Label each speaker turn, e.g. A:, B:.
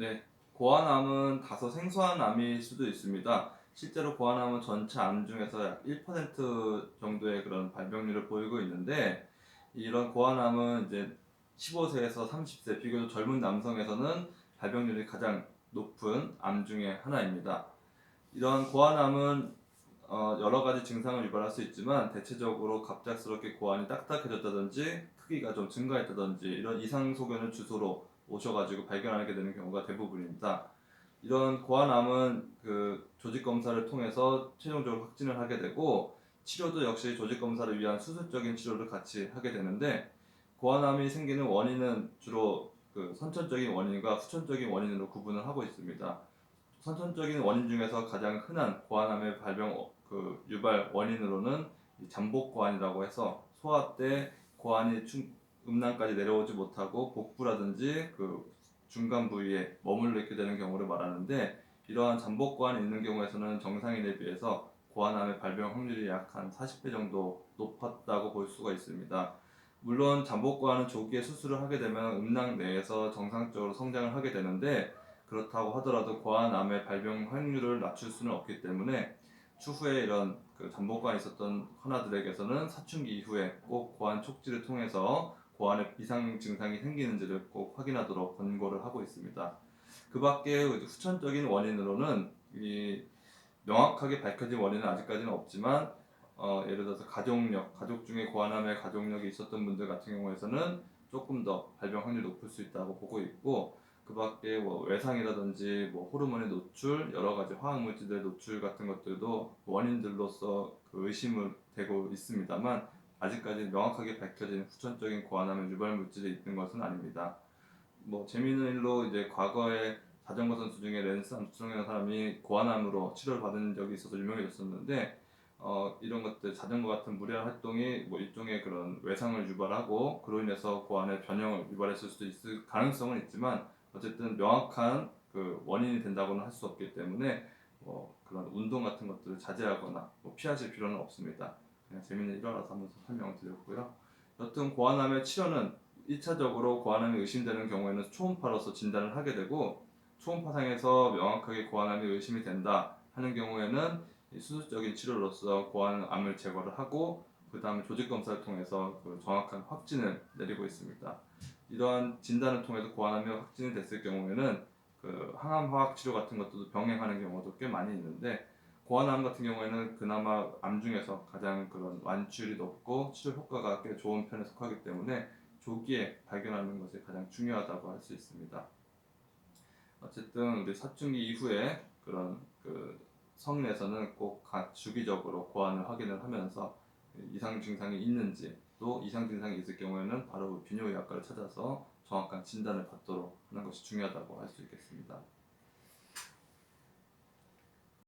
A: 네, 고환암은 다소 생소한 암일 수도 있습니다. 실제로 고환암은 전체 암 중에서 약 1% 정도의 그런 발병률을 보이고 있는데, 이런 고환암은 이제 15세에서 30세 비교적 젊은 남성에서는 발병률이 가장 높은 암 중에 하나입니다. 이런 고환암은 여러 가지 증상을 유발할 수 있지만, 대체적으로 갑작스럽게 고환이 딱딱해졌다든지 크기가 좀 증가했다든지 이런 이상 소견을 주소로 오셔가지고 발견하게 되는 경우가 대부분입니다. 이런 고환암은 그 조직 검사를 통해서 최종적으로 확진을 하게 되고, 치료도 역시 조직 검사를 위한 수술적인 치료를 같이 하게 되는데, 고환암이 생기는 원인은 주로 그 선천적인 원인과 후천적인 원인으로 구분을 하고 있습니다. 선천적인 원인 중에서 가장 흔한 고환암의 발병 유발 원인으로는 잠복 고환이라고 해서 소화 때 고환이 음낭까지 내려오지 못하고 복부라든지 그 중간 부위에 머물러 있게 되는 경우를 말하는데, 이러한 잠복 고환이 있는 경우에서는 정상인에 비해서 고환암의 발병 확률이 약 한 40배 정도 높았다고 볼 수가 있습니다. 물론 잠복 고환은 조기에 수술을 하게 되면 음낭 내에서 정상적으로 성장을 하게 되는데, 그렇다고 하더라도 고환암의 발병 확률을 낮출 수는 없기 때문에 추후에 이런 그 잠복관이 있었던 환자들에게서는 사춘기 이후에 꼭 고환 촉지를 통해서 고환의 이상 증상이 생기는지를 꼭 확인하도록 권고를 하고 있습니다. 그 밖에 후천적인 원인으로는 명확하게 밝혀진 원인은 아직까지는 없지만, 예를 들어서 가족 중에 고환암의 가족력이 있었던 분들 같은 경우에서는 조금 더 발병 확률이 높을 수 있다고 보고 있고, 그 밖에 뭐 외상이라든지 뭐 호르몬의 노출, 여러 가지 화학 물질들의 노출 같은 것들도 원인들로서 그 의심을 되고 있습니다만, 아직까지 명확하게 밝혀진 후천적인 고환암의 유발 물질이 있는 것은 아닙니다. 뭐 재미있는 일로 이제 과거에 자전거 선수 중에 랜스 암스트롱이라는 사람이 고환암으로 치료를 받은 적이 있어서 유명해졌었는데, 이런 것들 자전거 같은 무리한 활동이 뭐 일종의 그런 외상을 유발하고 그로 인해서 고환의 변형을 유발했을 수도 있을 가능성은 있지만, 어쨌든 명확한 그 원인이 된다고는 할 수 없기 때문에 그런 운동 같은 것들을 자제하거나 피하실 필요는 없습니다. 그냥 재미있는 일화라서 한번 설명을 드렸고요. 여튼 고환암의 치료는 1차적으로 고환암이 의심되는 경우에는 초음파로서 진단을 하게 되고, 초음파상에서 명확하게 고환암이 의심이 된다 하는 경우에는 수술적인 치료로서 고환암을 제거를 하고, 그 다음에 조직 검사를 통해서 그 정확한 확진을 내리고 있습니다. 이러한 진단을 통해서 고환암이 확진이 됐을 경우에는 그 항암 화학 치료 같은 것도 병행하는 경우도 꽤 많이 있는데, 고환암 같은 경우에는 그나마 암 중에서 가장 그런 완치율이 높고 치료 효과가 꽤 좋은 편에 속하기 때문에 조기에 발견하는 것이 가장 중요하다고 할 수 있습니다. 어쨌든 우리 사춘기 이후에 그런 그 성인에서는 꼭 주기적으로 고환을 확인을 하면서 이상 증상이 있는지, 또 이상 증상이 있을 경우에는 바로 비뇨기과를 찾아서 정확한 진단을 받도록 하는 것이 중요하다고 할 수 있겠습니다.